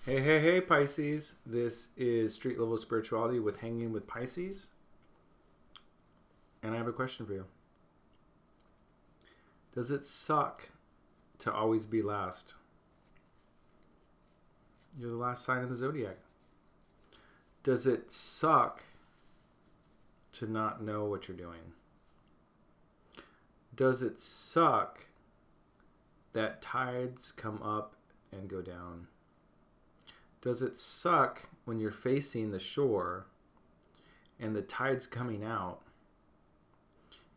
Hey, hey, hey, Pisces. This is Street Level Spirituality with Hangin with Pisces. And I have a question for you. Does it suck to always be last? You're the last sign of the zodiac. Does it suck to not know what you're doing? Does it suck that tides come up and go down? Does it suck when you're facing the shore and the tide's coming out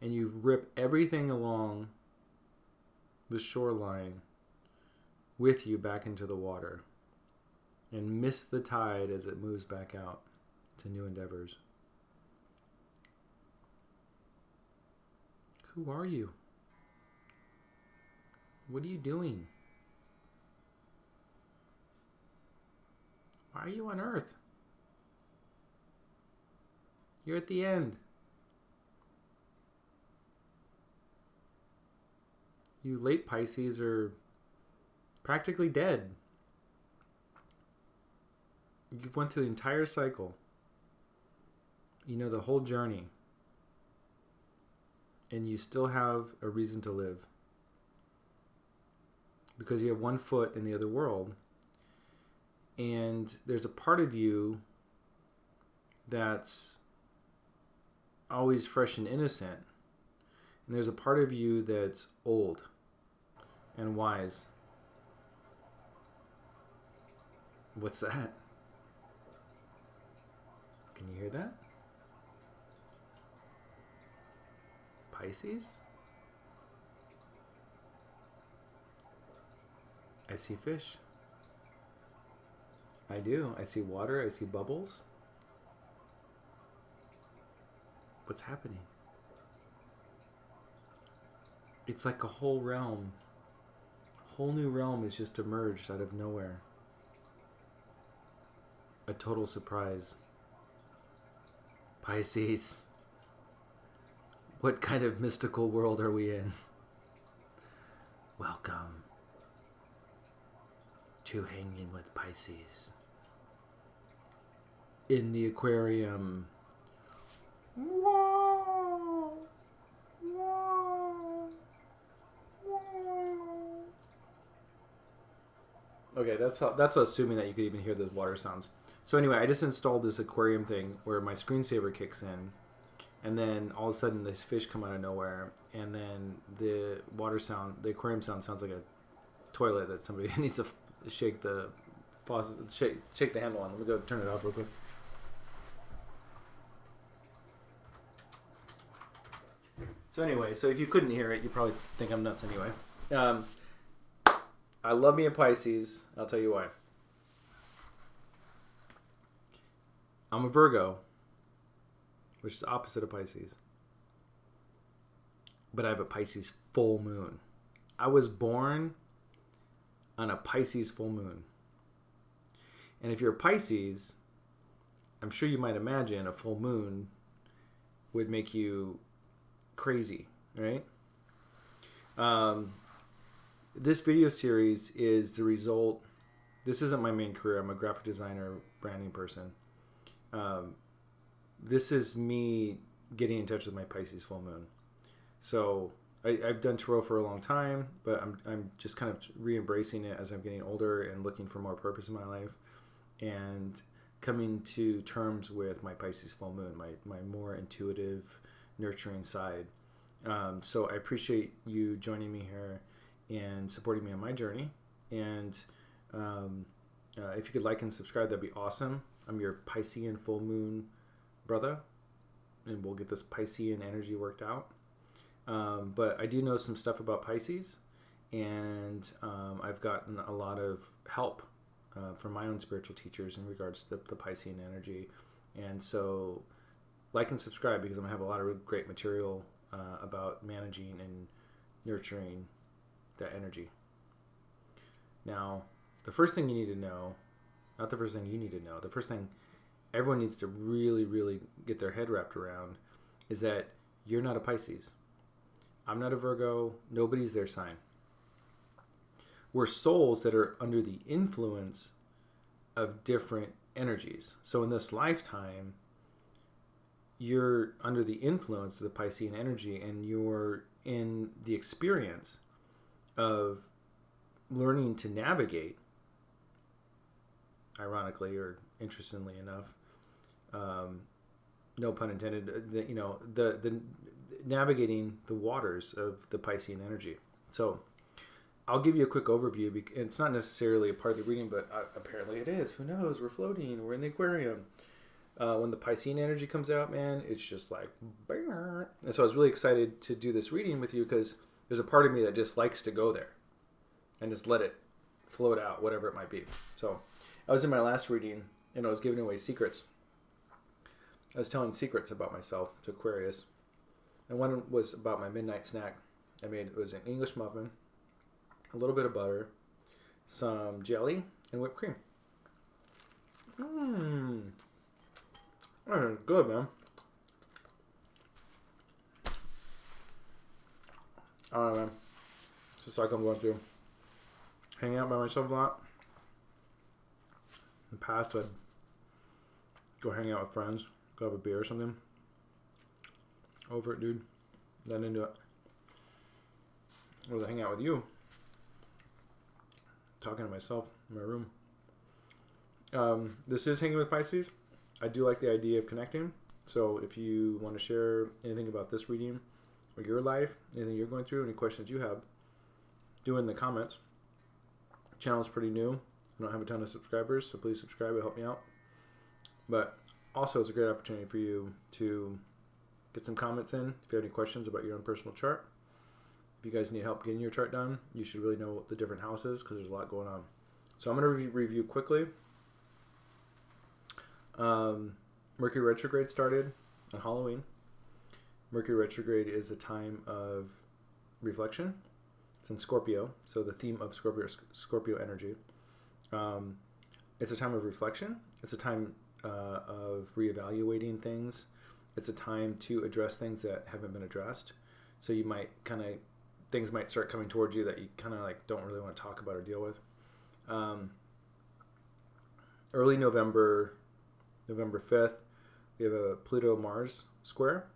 and you rip everything along the shoreline with you back into the water and miss the tide as it moves back out to new endeavors? Who are you? What are you doing? Why are you on Earth? You're at the end. You late Pisces are practically dead. You've went through the entire cycle. You know the whole journey. And you still have a reason to live. Because you have one foot in the other world. And there's a part of you that's always fresh and innocent. And there's a part of you that's old and wise. What's that? Can you hear that? Pisces? I see fish. I do. I see water. I see bubbles. What's happening? It's like a whole realm. A whole new realm has just emerged out of nowhere. A total surprise. Pisces. What kind of mystical world are we in? Welcome to Hangin with Pisces. In the aquarium. Whoa, whoa, whoa. Okay, that's assuming that you could even hear those water sounds. So anyway, I just installed this aquarium thing where my screensaver kicks in, and then all of a sudden this fish come out of nowhere, and then the aquarium sound sounds like a toilet that somebody needs to shake the faucet, shake the handle on. Let me go turn it off real quick. So anyway, if you couldn't hear it, you probably think I'm nuts anyway. I love me a Pisces. I'll tell you why. I'm a Virgo, which is the opposite of Pisces. But I have a Pisces full moon. I was born on a Pisces full moon. And if you're a Pisces, I'm sure you might imagine a full moon would make you crazy, right? This video series is the result. This isn't my main career. I'm a graphic designer, branding person. This is me getting in touch with my Pisces full moon. So I've done tarot for a long time, but I'm just kind of re-embracing it as I'm getting older and looking for more purpose in my life, and coming to terms with my Pisces full moon, my more intuitive, nurturing side. So I appreciate you joining me here and supporting me on my journey. And if you could like and subscribe, that'd be awesome. I'm your Piscean full moon brother, and we'll get this Piscean energy worked out. But I do know some stuff about Pisces, and I've gotten a lot of help from my own spiritual teachers in regards to the Piscean energy. And so like and subscribe, because I'm going to have a lot of great material about managing and nurturing that energy. Now, the first thing you need to know, not the first thing you need to know, the first thing everyone needs to really, really get their head wrapped around is that you're not a Pisces. I'm not a Virgo. Nobody's their sign. We're souls that are under the influence of different energies. So in this lifetime, you're under the influence of the Piscean energy, and you're in the experience of learning to navigate, ironically or interestingly enough, no pun intended, the navigating the waters of the Piscean energy. So I'll give you a quick overview. It's not necessarily a part of the reading, but apparently it is. Who knows? We're floating. We're in the aquarium. When the Piscean energy comes out, man, it's just like... And so I was really excited to do this reading with you because there's a part of me that just likes to go there and just let it float out, whatever it might be. So I was in my last reading, and I was giving away secrets. I was telling secrets about myself to Aquarius. And one was about my midnight snack. It was an English muffin, a little bit of butter, some jelly, and whipped cream. Good, man. I don't know, man. It's the cycle I'm going through. Hanging out by myself a lot. In the past, I'd go hang out with friends, go have a beer or something. Over it, dude. Not into it. Or hang out with you. Talking to myself in my room. This is Hanging with Pisces. I do like the idea of connecting. So if you want to share anything about this reading or your life, anything you're going through, any questions you have, do it in the comments. The channel is pretty new. I don't have a ton of subscribers, so please subscribe. It'll help me out. But also, it's a great opportunity for you to get some comments in if you have any questions about your own personal chart. If you guys need help getting your chart done, you should really know the different houses because there's a lot going on. So I'm going to review quickly. Mercury retrograde started on Halloween. Mercury retrograde is a time of reflection. It's in Scorpio, so the theme of Scorpio energy. It's a time of reflection. It's a time of reevaluating things. It's a time to address things that haven't been addressed. So you might things might start coming towards you that you don't really want to talk about or deal with. Early November 5th, we have a Pluto-Mars square.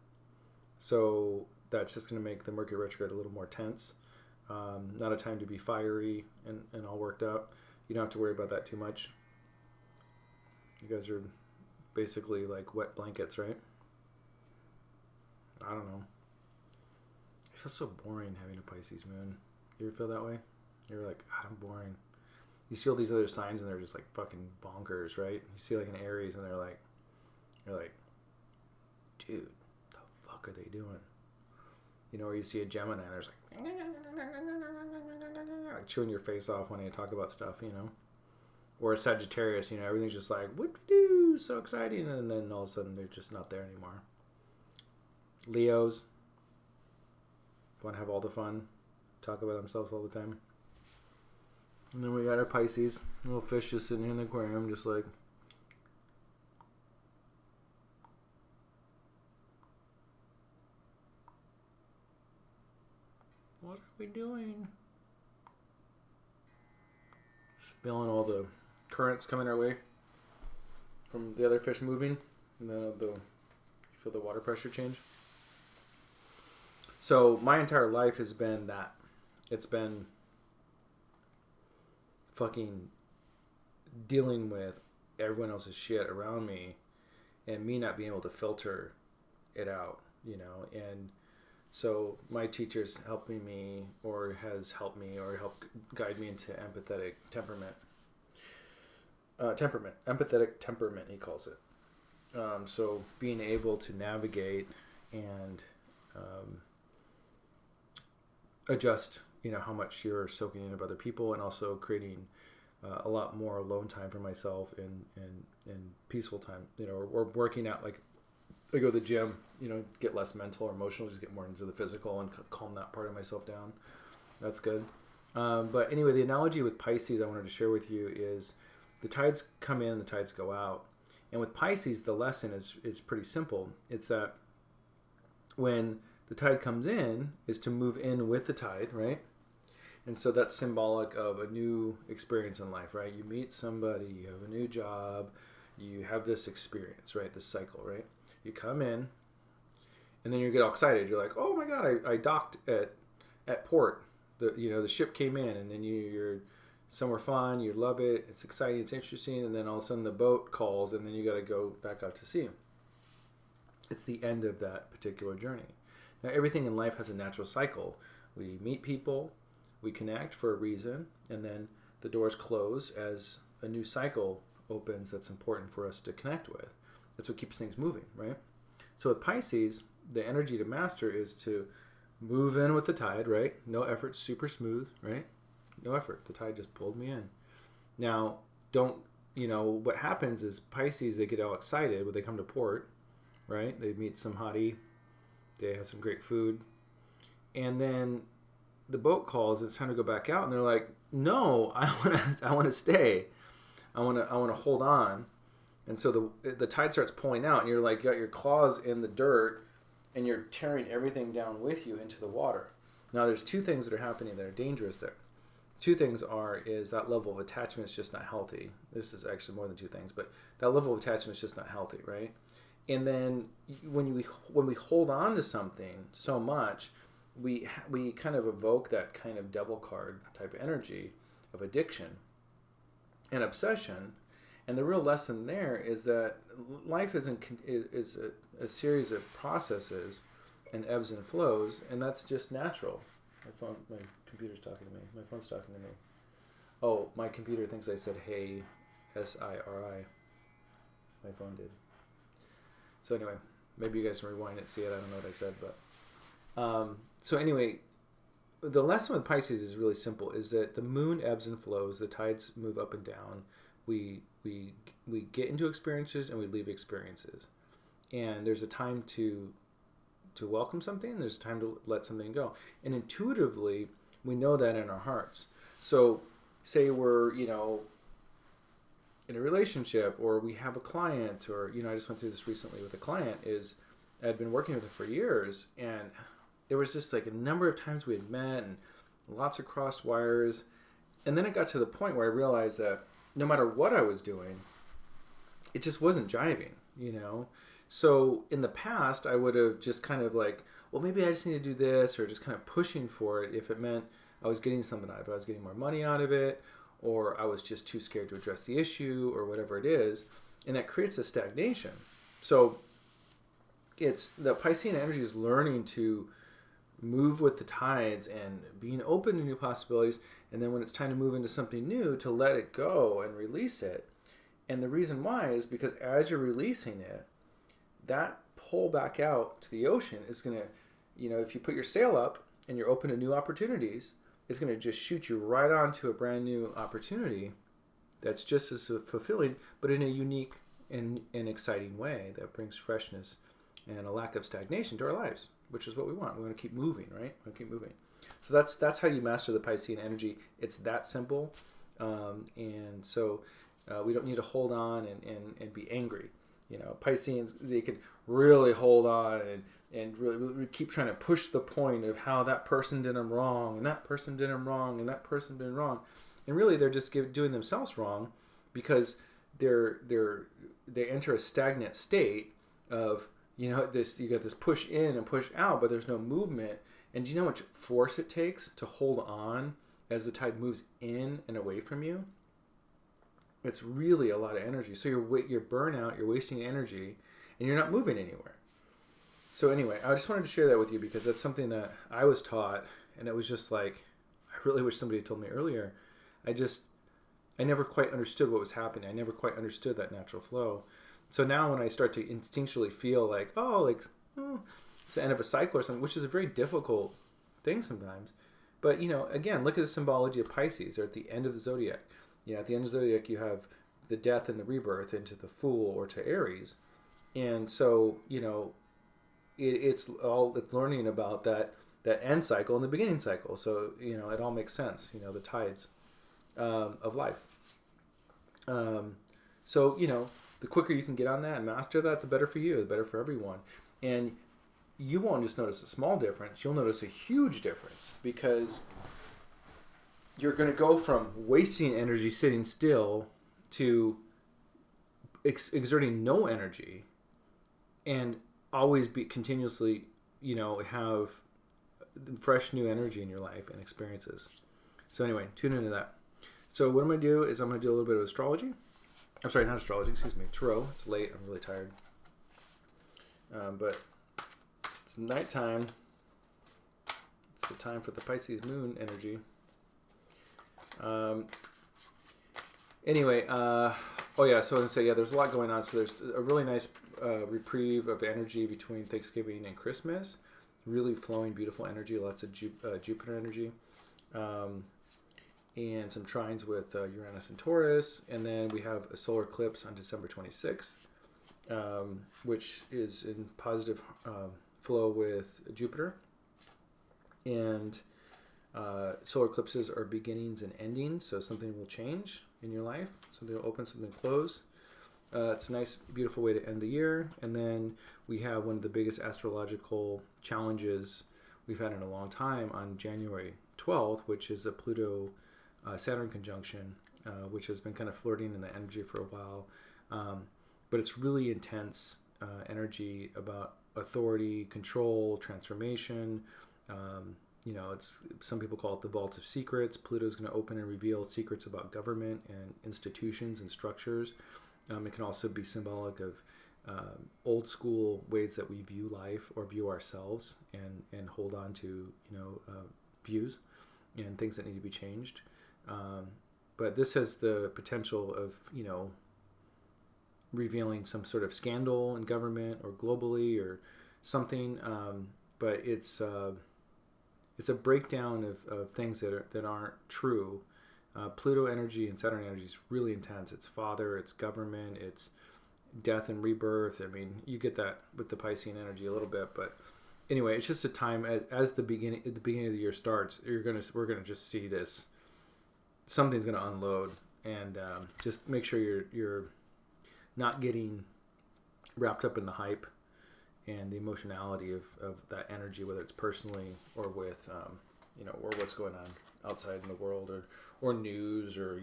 So that's just going to make the Mercury retrograde a little more tense. Not a time to be fiery and all worked up. You don't have to worry about that too much. You guys are basically like wet blankets, right? I don't know. It feels so boring having a Pisces moon. You ever feel that way? You're like, God, I'm boring. You see all these other signs and they're just like fucking bonkers, right? You see like an Aries and you're like, dude, the fuck are they doing? Or you see a Gemini and there's like chewing your face off when you talk about stuff, Or a Sagittarius, everything's just like, whoop-de-doo, so exciting, and then all of a sudden they're just not there anymore. Leos want to have all the fun, talk about themselves all the time. And then we got our Pisces, little fish just sitting here in the aquarium, just like... What are we doing? Just feeling all the currents coming our way from the other fish moving, and then you feel the water pressure change. So my entire life has been that. It's been fucking dealing with everyone else's shit around me and me not being able to filter it out, and so my teacher's helping me or has helped me or helped guide me into empathetic temperament. Empathetic temperament, he calls it. So being able to navigate and adjust, how much you're soaking in of other people, and also creating a lot more alone time for myself and peaceful time, or working out. Like I go to the gym, get less mental or emotional, just get more into the physical and calm that part of myself down. That's good. But anyway, the analogy with Pisces I wanted to share with you is the tides come in, the tides go out. And with Pisces, the lesson is pretty simple. It's that when the tide comes in is to move in with the tide, right? And so that's symbolic of a new experience in life, right? You meet somebody, you have a new job, you have this experience, right? This cycle, right? You come in, and then you get all excited. You're like, oh my God, I docked at port. The ship came in, and then you're somewhere fun, you love it, it's exciting, it's interesting, and then all of a sudden the boat calls, and then you got to go back out to sea. It's the end of that particular journey. Now, everything in life has a natural cycle. We meet people, we connect for a reason, and then the doors close as a new cycle opens that's important for us to connect with. That's what keeps things moving, right? So with Pisces, the energy to master is to move in with the tide, right? No effort, super smooth, right? No effort. The tide just pulled me in. Now, what happens is Pisces, they get all excited when they come to port, right? They meet some hottie, they have some great food, and then the boat calls, it's time to go back out, and they're like, no, I want to stay. I want to hold on. And so the tide starts pulling out, and you're like, got your claws in the dirt, and you're tearing everything down with you into the water. Now, there's two things that are happening that are dangerous there. Two things is that level of attachment is just not healthy. This is actually more than two things, but that level of attachment is just not healthy, right? And then when we hold on to something so much, we kind of evoke that kind of devil card type of energy of addiction and obsession. And the real lesson there is that life is a series of processes and ebbs and flows, and that's just natural. My computer's talking to me. My phone's talking to me. Oh, my computer thinks I said hey, S-I-R-I. My phone did. So anyway, maybe you guys can rewind it, see it. I don't know what I said, but so anyway, the lesson with Pisces is really simple: is that the moon ebbs and flows, the tides move up and down. We get into experiences and we leave experiences, and there's a time to welcome something, and there's a time to let something go. And intuitively, we know that in our hearts. So, say we're in a relationship, or we have a client, or I just went through this recently with a client. I'd been working with her for years, and there was just like a number of times we had met and lots of crossed wires, and then it got to the point where I realized that no matter what I was doing, it just wasn't jiving, So in the past, I would have just kind of like, well, maybe I just need to do this, or just kind of pushing for it if it meant I was getting something out of it. I was getting more money out of it, or I was just too scared to address the issue, or whatever it is. And that creates a stagnation. So it's the Piscean energy is learning to move with the tides and being open to new possibilities. And then when it's time to move into something new, to let it go and release it. And the reason why is because as you're releasing it, that pull back out to the ocean is going to, if you put your sail up and you're open to new opportunities, it's going to just shoot you right onto a brand new opportunity that's just as fulfilling, but in a unique and exciting way that brings freshness and a lack of stagnation to our lives, which is what we want. We want to keep moving, right? We want to keep moving. So that's how you master the Piscean energy. It's that simple. And so we don't need to hold on and be angry. Pisceans, they can really hold on and really keep trying to push the point of how that person did them wrong, and that person did them wrong, and that person did wrong. And really, they're just doing themselves wrong because they enter a stagnant state of, this, you got this push in and push out, but there's no movement. And do you know how much force it takes to hold on as the tide moves in and away from you? It's really a lot of energy. So you're burnout, you're wasting energy, and you're not moving anywhere. So anyway, I just wanted to share that with you because that's something that I was taught, and it was just like, I really wish somebody had told me earlier. I never quite understood what was happening. I never quite understood that natural flow. So now when I start to instinctually feel like, it's the end of a cycle or something, which is a very difficult thing sometimes. But, again, look at the symbology of Pisces. They're at the end of the zodiac. At the end of the zodiac, you have the death and the rebirth into the Fool or to Aries. And so, it's learning about that end cycle and the beginning cycle. So, it all makes sense, the tides of life. So, the quicker you can get on that and master that, the better for you, the better for everyone. And you won't just notice a small difference, you'll notice a huge difference because you're going to go from wasting energy sitting still to exerting no energy and always be continuously, have fresh new energy in your life and experiences. So anyway, tune into that. So what I'm going to do is I'm going to do a little bit of astrology. I'm sorry, not astrology, excuse me, tarot. It's late. I'm really tired. But it's nighttime. It's the time for the Pisces moon energy. Anyway, so I was going to say, there's a lot going on. So there's a really nice reprieve of energy between Thanksgiving and Christmas. Really flowing, beautiful energy, lots of Jupiter energy. And some trines with Uranus and Taurus. And then we have a solar eclipse on December 26th, which is in positive flow with Jupiter. And solar eclipses are beginnings and endings, so something will change in your life. Something will open, something will close. It's a nice, beautiful way to end the year. And then we have one of the biggest astrological challenges we've had in a long time on January 12th, which is a Pluto-Saturn conjunction, which has been kind of flirting in the energy for a while. But it's really intense energy about authority, control, transformation. It's some people call it the vault of secrets. Pluto's going to open and reveal secrets about government and institutions and structures. It can also be symbolic of old school ways that we view life or view ourselves and hold on to views and things that need to be changed. But this has the potential of revealing some sort of scandal in government or globally or something. But it's a breakdown of things that aren't true. Pluto energy and Saturn energy is really intense. It's father, it's government, it's death and rebirth. I mean, you get that with the Piscean energy a little bit, but anyway, it's just a time as the beginning of the year starts. We're gonna just see this. Something's gonna unload, and just make sure you're not getting wrapped up in the hype and the emotionality of that energy, whether it's personally or with or what's going on outside in the world or news or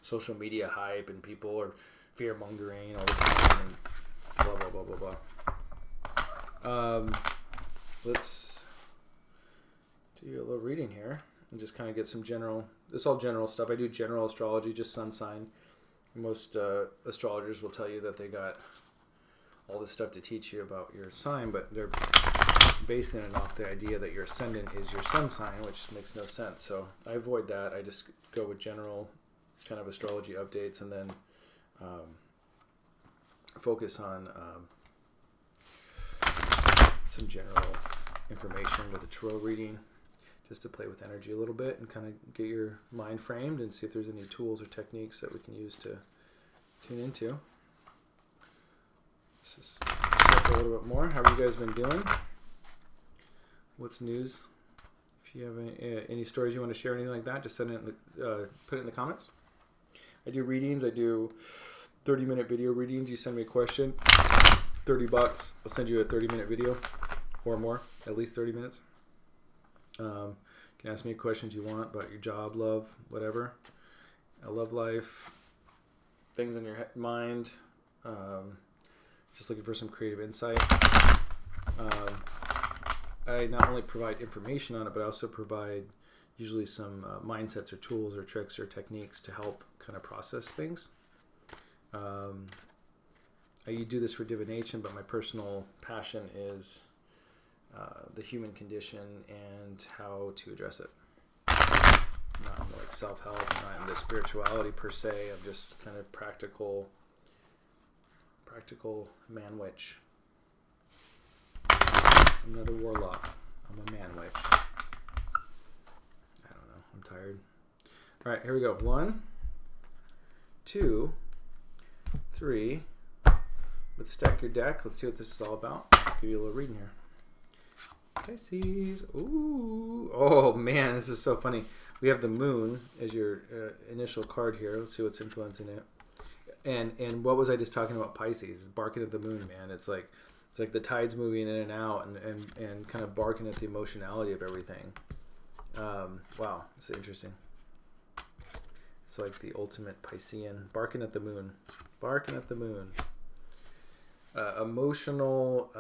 social media hype and people or fear mongering all the time and blah blah blah blah blah. Let's do a little reading here and just kind of get some general. It's all general stuff. I do general astrology, just sun sign. Most astrologers will tell you that they got all this stuff to teach you about your sign, but they're basing it off the idea that your ascendant is your sun sign, which makes no sense. So I avoid that. I just go with general kind of astrology updates and then focus on some general information with a tarot reading, just to play with energy a little bit and kind of get your mind framed and see if there's any tools or techniques that we can use to tune into. Let's just talk a little bit more. How have you guys been doing? What's news? If you have any stories you want to share, anything like that, just send it put it in the comments. I do readings. I do 30-minute video readings. You send me a question, $30. I'll send you a 30-minute video or more, at least 30 minutes. You can ask me questions you want about your job, love, whatever. Love life, things in your mind. Just looking for some creative insight. I not only provide information on it, but I also provide usually some mindsets or tools or tricks or techniques to help kind of process things. I do this for divination, but my personal passion is the human condition and how to address it. I'm not into like self-help, I'm not into spirituality per se. I'm just kind of practical man-witch. I'm not a warlock. I'm a man-witch. I don't know. I'm tired. All right, here we go. 1, 2, 3. Let's stack your deck. Let's see what this is all about. I'll give you a little reading here. Pisces. Ooh. Oh, man, this is so funny. We have the moon as your initial card here. Let's see what's influencing it. And what was I just talking about? Pisces. Barking at the moon, man. It's like the tides moving in and out and kind of barking at the emotionality of everything. Wow, it's interesting. It's like the ultimate Piscean, barking at the moon, barking at the moon. Emotional.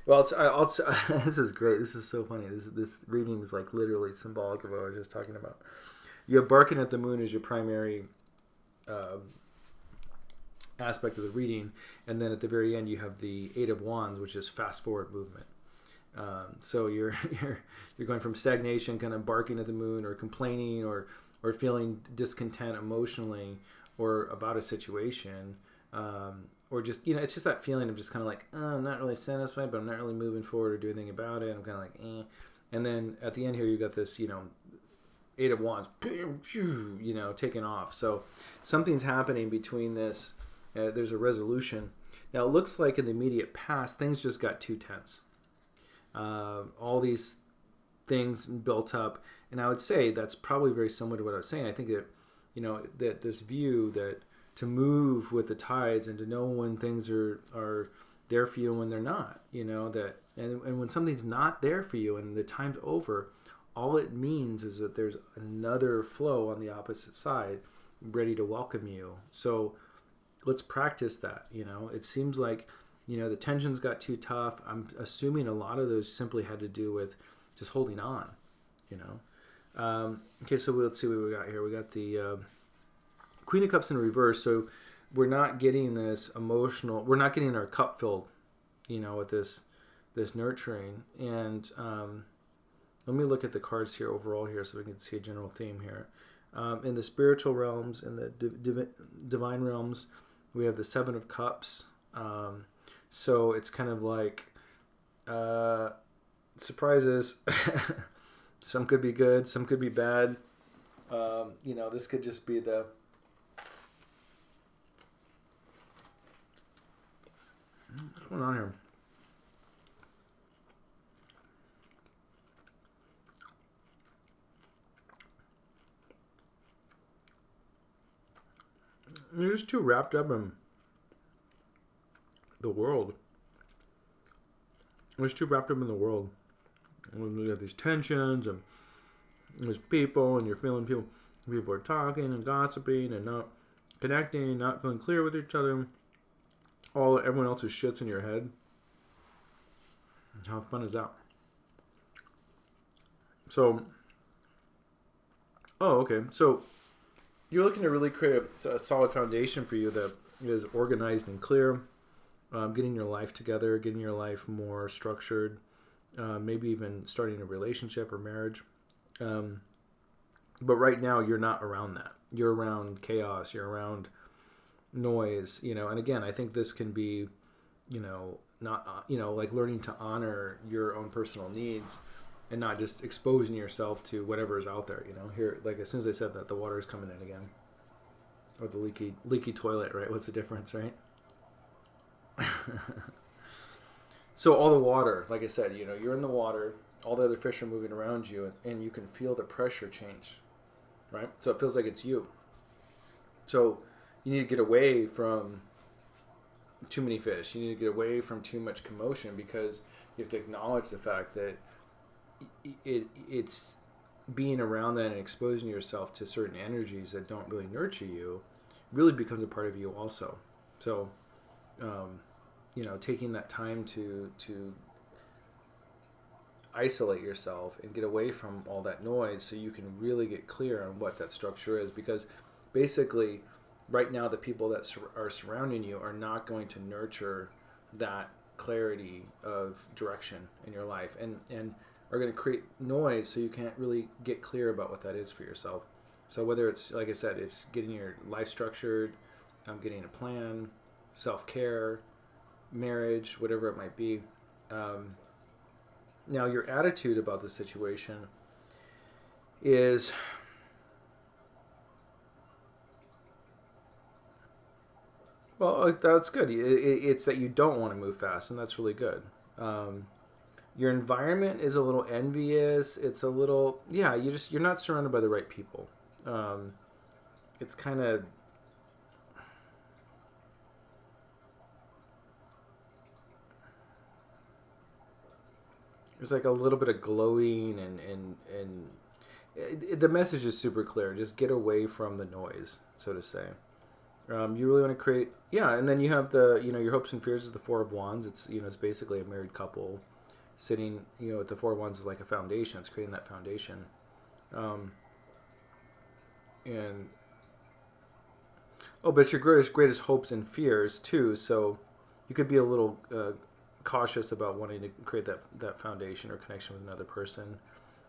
Well, this is great. This is so funny. This reading is like literally symbolic of what I was just talking about. You have barking at the moon as your primary aspect of the reading, and then at the very end you have the Eight of Wands, which is fast forward movement. So you're going from stagnation, kind of barking at the moon, or complaining, or feeling discontent emotionally, or about a situation, or just, it's just that feeling of just kind of like, oh, I'm not really satisfied, but I'm not really moving forward or doing anything about it. I'm kind of like, eh. And then at the end here, you got this, Eight of Wands, taking off. So something's happening between this. There's a resolution. Now, it looks like in the immediate past, things just got too tense. All these things built up. And I would say that's probably very similar to what I was saying. I think that, that this view that to move with the tides and to know when things are there for you and when they're not, that, and when something's not there for you and the time's over, all it means is that there's another flow on the opposite side ready to welcome you. So let's practice that. It seems like, the tensions got too tough. I'm assuming a lot of those simply had to do with just holding on, Okay, so let's see what we got here. We got the Queen of Cups in reverse. So we're not getting this emotional, we're not getting our cup filled, with this nurturing. And let me look at the cards here overall here so we can see a general theme here. In the spiritual realms, in the divine realms, we have the Seven of Cups. So it's kind of like surprises. Some could be good, some could be bad. This could just be the... What's going on here? You're just too wrapped up in the world. You're just too wrapped up in the world. And we have these tensions, and there's people, and you're feeling people are talking and gossiping and not connecting, not feeling clear with each other. Everyone else's shit's in your head. How fun is that? So, okay. So you're looking to really create a solid foundation for you that is organized and clear, getting your life together, getting your life more structured, maybe even starting a relationship or marriage. But right now, you're not around that. You're around chaos. You're around noise, and again, I think this can be, not, like learning to honor your own personal needs and not just exposing yourself to whatever is out there, here, like as soon as I said that, the water is coming in again, or the leaky toilet, right? What's the difference, right? So all the water, like I said, you're in the water, all the other fish are moving around you, and you can feel the pressure change, right? So it feels like it's you. So you need to get away from too many fish. You need to get away from too much commotion, because you have to acknowledge the fact that it's being around that and exposing yourself to certain energies that don't really nurture you really becomes a part of you also. So, taking that time to isolate yourself and get away from all that noise so you can really get clear on what that structure is, because basically right now the people that are surrounding you are not going to nurture that clarity of direction in your life, and are going to create noise so you can't really get clear about what that is for yourself. So whether it's, like I said, it's getting your life structured, getting a plan, self-care, marriage, whatever it might be. Now your attitude about the situation is... Well, that's good. It's that you don't want to move fast, and that's really good. Your environment is a little envious. It's a little, you're not surrounded by the right people. It's kind of, There's like a little bit of glowing and the message is super clear. Just get away from the noise, so to say. You really want to create, yeah, and then you have the, your hopes and fears is the Four of Wands. It's, it's basically a married couple sitting, with the Four of Wands is like a foundation. It's creating that foundation. And, but it's your greatest hopes and fears too. So you could be a little cautious about wanting to create that foundation or connection with another person.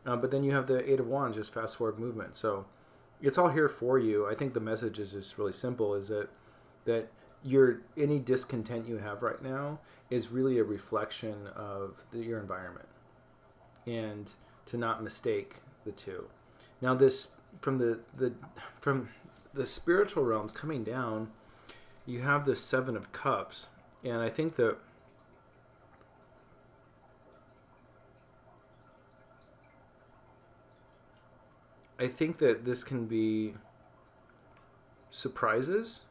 But then you have the Eight of Wands, just fast forward movement. So it's all here for you. I think the message is just really simple, is that any discontent you have right now is really a reflection of your environment, and to not mistake the two. Now this, from the spiritual realms coming down, you have the Seven of Cups, and I think that this can be surprises.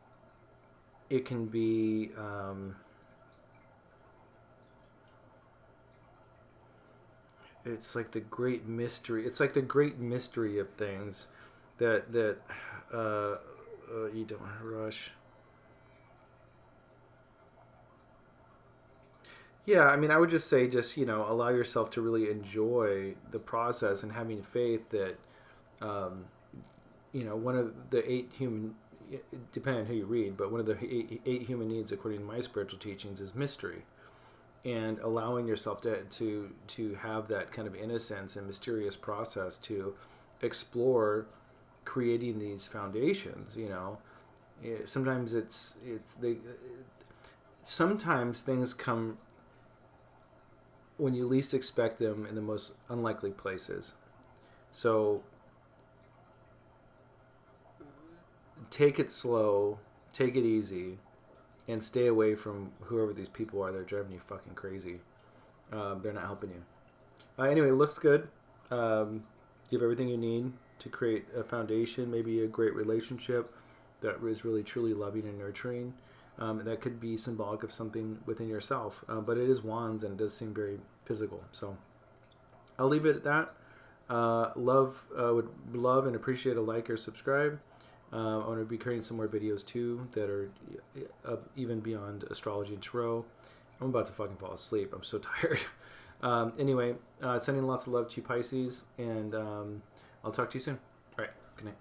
It can be it's like the great mystery. It's like the great mystery of things that you don't want to rush. Yeah, I mean, I would just say, allow yourself to really enjoy the process, and having faith that, one of the 8 human, depending on who you read, but one of the eight human needs, according to my spiritual teachings, is mystery. And allowing yourself to have that kind of innocence and mysterious process to explore creating these foundations. Sometimes sometimes things come when you least expect them, in the most unlikely places. So take it slow, take it easy, and stay away from whoever these people are. They're driving you fucking crazy. They're not helping you. Anyway, it looks good. You have everything you need to create a foundation, maybe a great relationship that is really truly loving and nurturing. That could be symbolic of something within yourself. But it is wands, and it does seem very physical. So I'll leave it at that. Would love and appreciate a like or subscribe. I'm going to be creating some more videos too that are even beyond astrology and tarot. I'm about to fucking fall asleep. I'm so tired. Anyway, sending lots of love to you, Pisces, and I'll talk to you soon. All right, good night.